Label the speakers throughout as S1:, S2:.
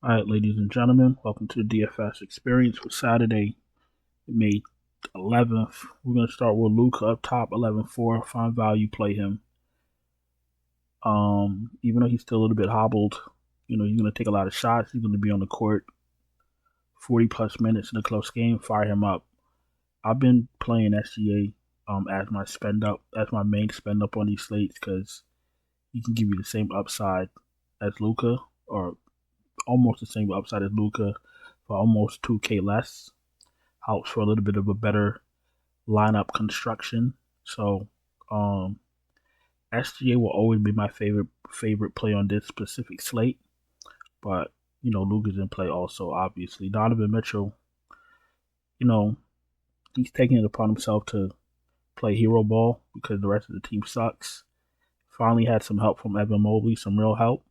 S1: All right, ladies and gentlemen, welcome to the DFS experience for Saturday, May 11th. We're going to start with Luca up top, 11-4. Find value, play him. Even though he's still a little bit hobbled, he's going to take a lot of shots. He's going to be on the court 40 plus minutes in a close game. Fire him up. I've been playing SGA as my main spend up on these slates because he can give you the same upside as Luca, or almost the same upside as Luca for almost 2K less. Helps for a little bit of a better lineup construction. So SGA will always be my favorite play on this specific slate. But, Luka's in play also, obviously. Donovan Mitchell, he's taking it upon himself to play hero ball because the rest of the team sucks. Finally had some help from Evan Mobley, some real help.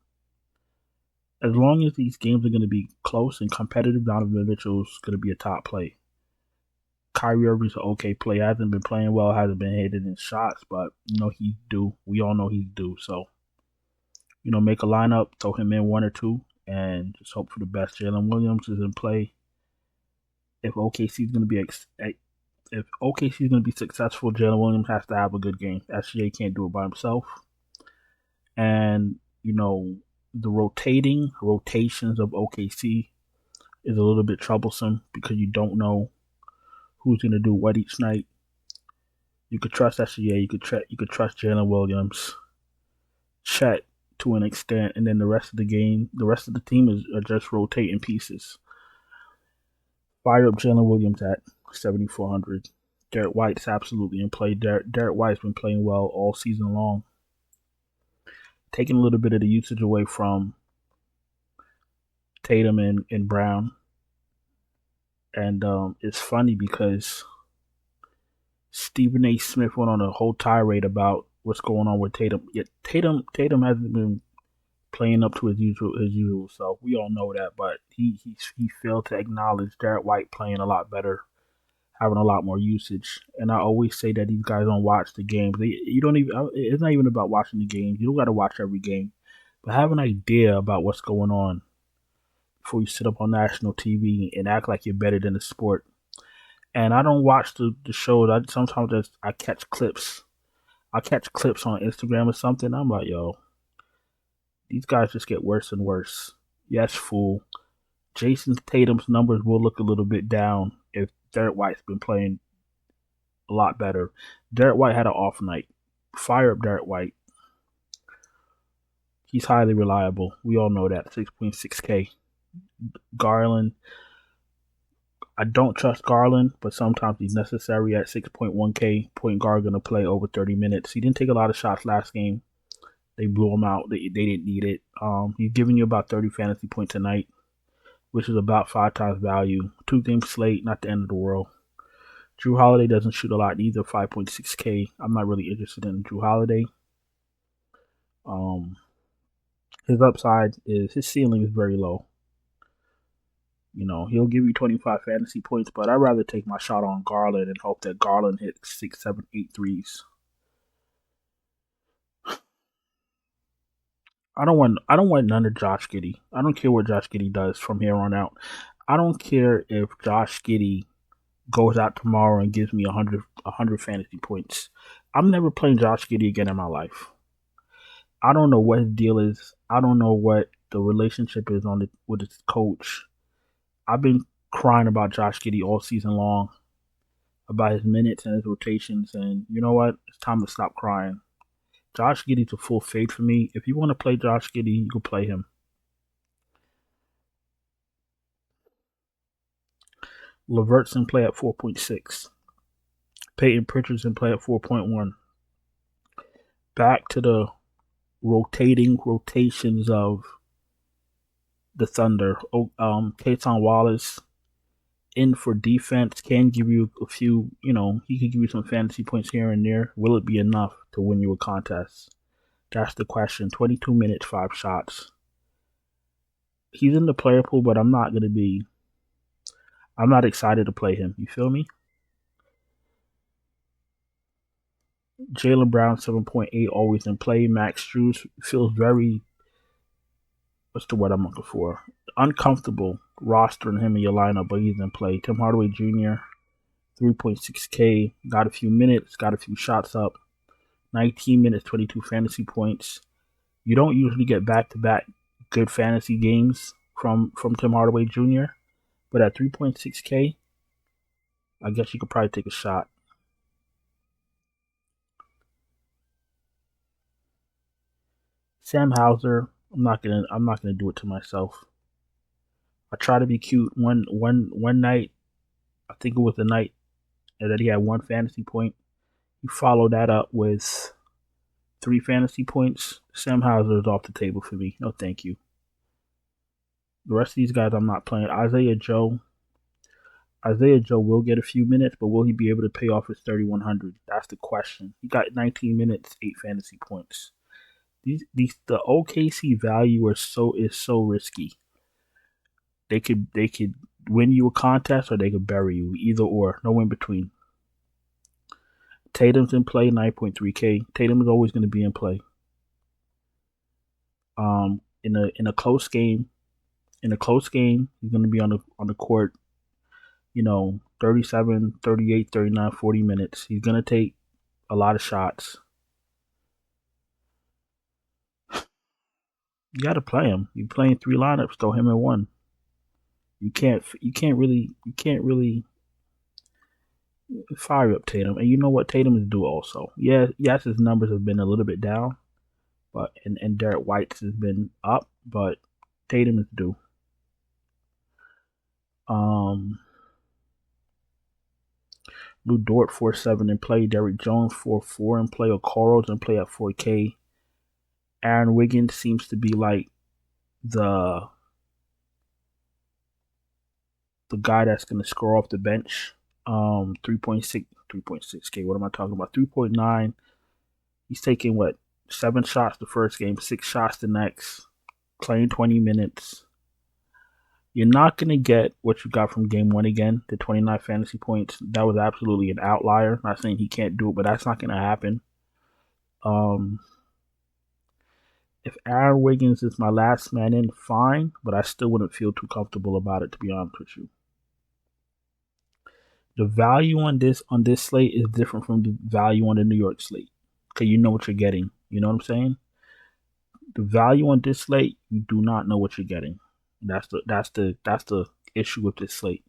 S1: As long as these games are going to be close and competitive, Donovan Mitchell's going to be a top play. Kyrie Irving's an okay play. Hasn't been playing well, hasn't been hitting his shots, but he's due. We all know he's due. So, make a lineup, throw him in one or two, and just hope for the best. Jalen Williams is in play. If OKC is going to be successful, Jalen Williams has to have a good game. SGA can't do it by himself. And, the rotations of OKC is a little bit troublesome because you don't know who's going to do what each night. You could trust SGA, you could trust Jalen Williams, Chet to an extent, and then the rest of the team are just rotating pieces. Fire up Jalen Williams at 7,400. Derek White's absolutely in play. Derek White's been playing well all season long. Taking a little bit of the usage away from Tatum and Brown. And it's funny because Stephen A. Smith went on a whole tirade about what's going on with Tatum. Yet Tatum hasn't been playing up to his usual self. We all know that, but he failed to acknowledge Derek White playing a lot better, having a lot more usage. And I always say that these guys don't watch the games. It's not even about watching the games. You don't got to watch every game, but have an idea about what's going on before you sit up on national TV and act like you're better than the sport. And I don't watch the shows. Sometimes I catch clips. I catch clips on Instagram or something. I'm like, yo, these guys just get worse and worse. Yes, fool. Jason Tatum's numbers will look a little bit down if Derek White's been playing a lot better. Derek White had an off night. Fire up Derek White. He's highly reliable. We all know that. 6.6K. Garland. I don't trust Garland, but sometimes he's necessary at 6.1K. Point guard going to play over 30 minutes. He didn't take a lot of shots last game. They blew him out. They didn't need it. He's giving you about 30 fantasy points a night, which is about 5 times value. 2-game slate, not the end of the world. Drew Holiday doesn't shoot a lot either, 5.6K. I'm not really interested in Drew Holiday. His ceiling is very low. He'll give you 25 fantasy points, but I'd rather take my shot on Garland and hope that Garland hits 6, 7, 8 threes. I don't want none of Josh Giddey. I don't care what Josh Giddey does from here on out. I don't care if Josh Giddey goes out tomorrow and gives me 100 fantasy points. I'm never playing Josh Giddey again in my life. I don't know what his deal is. I don't know what the relationship is with his coach. I've been crying about Josh Giddey all season long, about his minutes and his rotations, and you know what? It's time to stop crying. Josh Giddey's a full fade for me. If you want to play Josh Giddey, you can play him. LeVert's in play at 4.6. Peyton Pritchard's in play at 4.1. Back to the rotations of the Thunder. Keaton Wallace in for defense, can give you a few, he can give you some fantasy points here and there. Will it be enough to win you a contest? That's the question. 22 minutes, 5 shots. He's in the player pool, but I'm not excited to play him. You feel me? Jaylen Brown, 7.8, always in play. Max Strus feels very what's the word I'm looking for? Uncomfortable rostering him in your lineup, but he's in play. Tim Hardaway Jr., 3.6K, got a few minutes, got a few shots up, 19 minutes, 22 fantasy points. You don't usually get back-to-back good fantasy games from Tim Hardaway Jr., but at 3.6K, I guess you could probably take a shot. Sam Hauser, I'm not gonna do it to myself. I try to be cute. One night, I think it was the night that he had 1 fantasy point. He followed that up with 3 fantasy points. Sam Hauser is off the table for me. No, thank you. The rest of these guys I'm not playing. Isaiah Joe will get a few minutes, but will he be able to pay off his 3,100? That's the question. He got 19 minutes, 8 fantasy points. The OKC value is so risky. They could win you a contest or they could bury you. Either or, no in between. Tatum's in play, 9.3K. Tatum is always going to be in play. In a close game, he's going to be on the court. 37, 38, 39, 40 minutes. He's going to take a lot of shots. You got to play him. You're playing 3 lineups, throw him in 1. You can't really fire up Tatum. And you know what Tatum is due also. Yes, his numbers have been a little bit down, but and Derek White's has been up, but Tatum is due. Lou Dort 4.7 in play. Derrick Jones 4.4 in play. Okoro's in play at 4K. Aaron Wiggins seems to be like the guy that's going to score off the bench. 3.6K. What am I talking about? 3.9. He's taking 7 shots the first game, 6 shots the next, playing 20 minutes. You're not going to get what you got from game 1 again, the 29 fantasy points. That was absolutely an outlier. Not saying he can't do it, but that's not going to happen. If Aaron Wiggins is my last man in, fine, but I still wouldn't feel too comfortable about it, to be honest with you. The value on this slate is different from the value on the New York slate. Okay, you know what you're getting. You know what I'm saying? The value on this slate, you do not know what you're getting. That's the issue with this slate.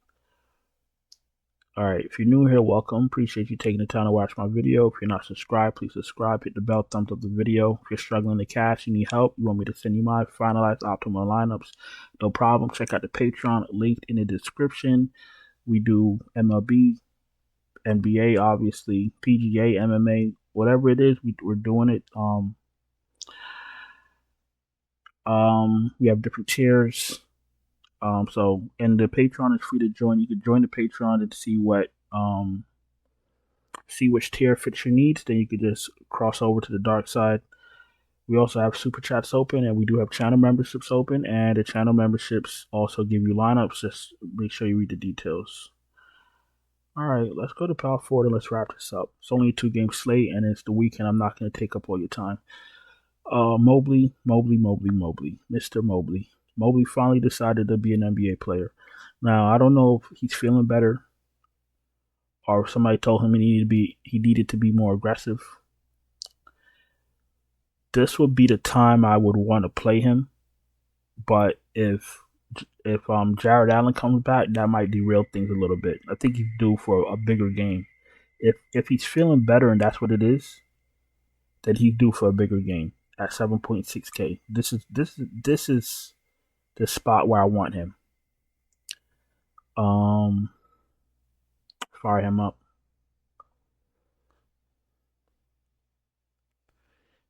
S1: All right, if you're new here, welcome. Appreciate you taking the time to watch my video. If you're not subscribed, please subscribe. Hit the bell, thumbs up the video. If you're struggling to cash, you need help, you want me to send you my finalized optimal lineups, no problem. Check out the Patreon, linked in the description. We do MLB, NBA, obviously, PGA, MMA, whatever it is, we're doing it. We have different tiers. So, and the Patreon is free to join. You can join the Patreon and see which tier fits your needs. Then you can just cross over to the dark side. We also have super chats open, and we do have channel memberships open. And the channel memberships also give you lineups. Just make sure you read the details. All right, let's go to power forward and let's wrap this up. It's only a 2-game slate, and it's the weekend. I'm not going to take up all your time. Mobley, Mr. Mobley. Mobley finally decided to be an NBA player. Now, I don't know if he's feeling better or if somebody told him he needed to be more aggressive. This would be the time I would want to play him. But if Jared Allen comes back, that might derail things a little bit. I think he's due for a bigger game. If he's feeling better and that's what it is, then he's due for a bigger game at 7.6K. This is the spot where I want him. Fire him up.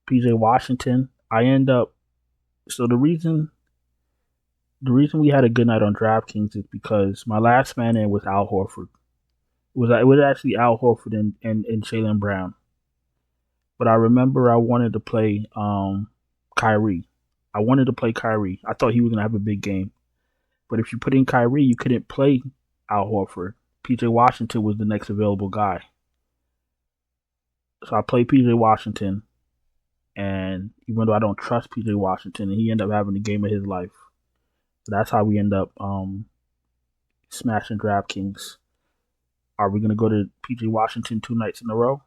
S1: PJ Washington. So the reason we had a good night on DraftKings is because my last man in was Al Horford. It was actually Al Horford and Jaylen Brown. But I remember I wanted to play Kyrie. I thought he was going to have a big game. But if you put in Kyrie, you couldn't play Al Horford. PJ Washington was the next available guy. So I played PJ Washington. And even though I don't trust PJ Washington, he ended up having the game of his life. So that's how we end up smashing DraftKings. Are we going to go to PJ Washington 2 nights in a row?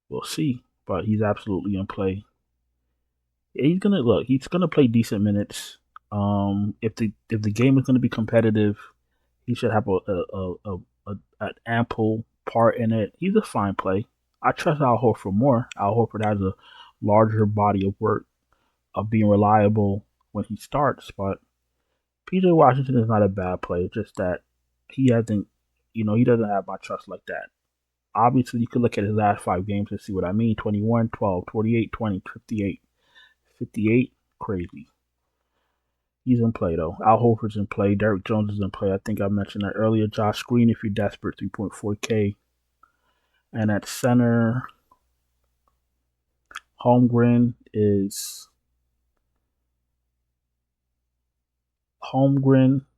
S1: We'll see. But he's absolutely in play. He's gonna play decent minutes. If the game is gonna be competitive, he should have an ample part in it. He's a fine play. I trust Al Horford more. Al Horford has a larger body of work of being reliable when he starts, but PJ Washington is not a bad play. It's just that he hasn't, he doesn't have my trust like that. Obviously, you could look at his last 5 games and see what I mean. 21, 12, 28, 20, 58. 58, crazy. He's in play, though. Al Horford's in play. Derrick Jones is in play. I think I mentioned that earlier. Josh Green, if you're desperate, 3.4K. And at center, Holmgren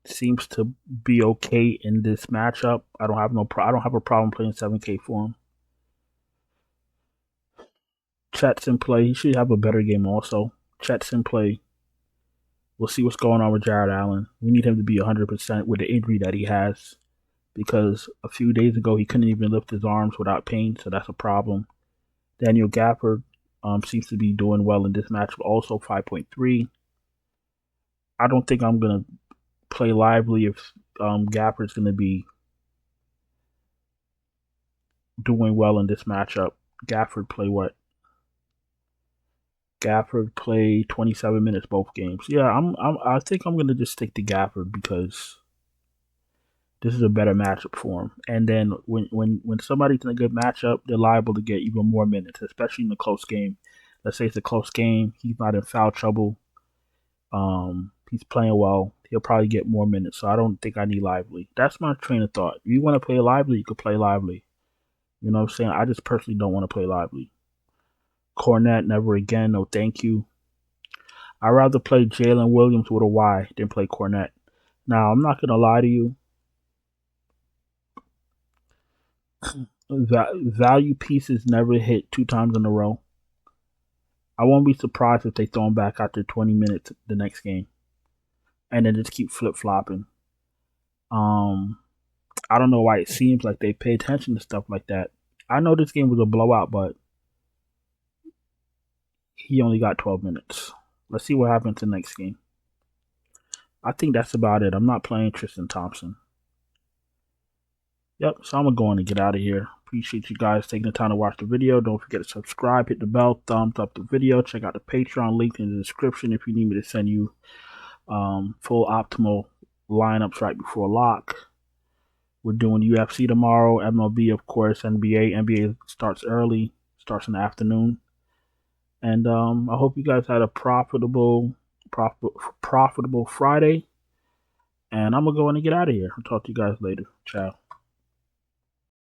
S1: seems to be okay in this matchup. I don't have a problem playing 7K for him. Chet's in play. He should have a better game also. Chet's in play. We'll see what's going on with Jared Allen. We need him to be 100% with the injury that he has, because a few days ago he couldn't even lift his arms without pain, so that's a problem. Daniel Gafford seems to be doing well in this match, also 5.3. I don't think I'm going to play lively if Gafford's going to be doing well in this matchup. Gafford played 27 minutes both games. Yeah, I think I'm gonna just stick to Gafford because this is a better matchup for him. And then when somebody's in a good matchup, they're liable to get even more minutes, especially in a close game. Let's say it's a close game, he's not in foul trouble. He's playing well. He'll probably get more minutes. So I don't think I need lively. That's my train of thought. If you want to play lively, you could play lively. You know what I'm saying? I just personally don't want to play lively. Cornette, never again. No, thank you. I'd rather play Jalen Williams with a Y than play Cornette. Now, I'm not going to lie to you. Value pieces never hit 2 times in a row. I won't be surprised if they throw him back after 20 minutes the next game. And then just keep flip-flopping. I don't know why it seems like they pay attention to stuff like that. I know this game was a blowout, but he only got 12 minutes. Let's see what happens in the next game. I think that's about it. I'm not playing Tristan Thompson. Yep, so I'm going to go on and get out of here. Appreciate you guys taking the time to watch the video. Don't forget to subscribe, hit the bell, thumbs up the video. Check out the Patreon link in the description if you need me to send you full optimal lineups right before lock. We're doing UFC tomorrow, MLB, of course, NBA. NBA starts early, starts in the afternoon. And I hope you guys had a profitable Friday. And I'm going to go in and get out of here. I'll talk to you guys later. Ciao.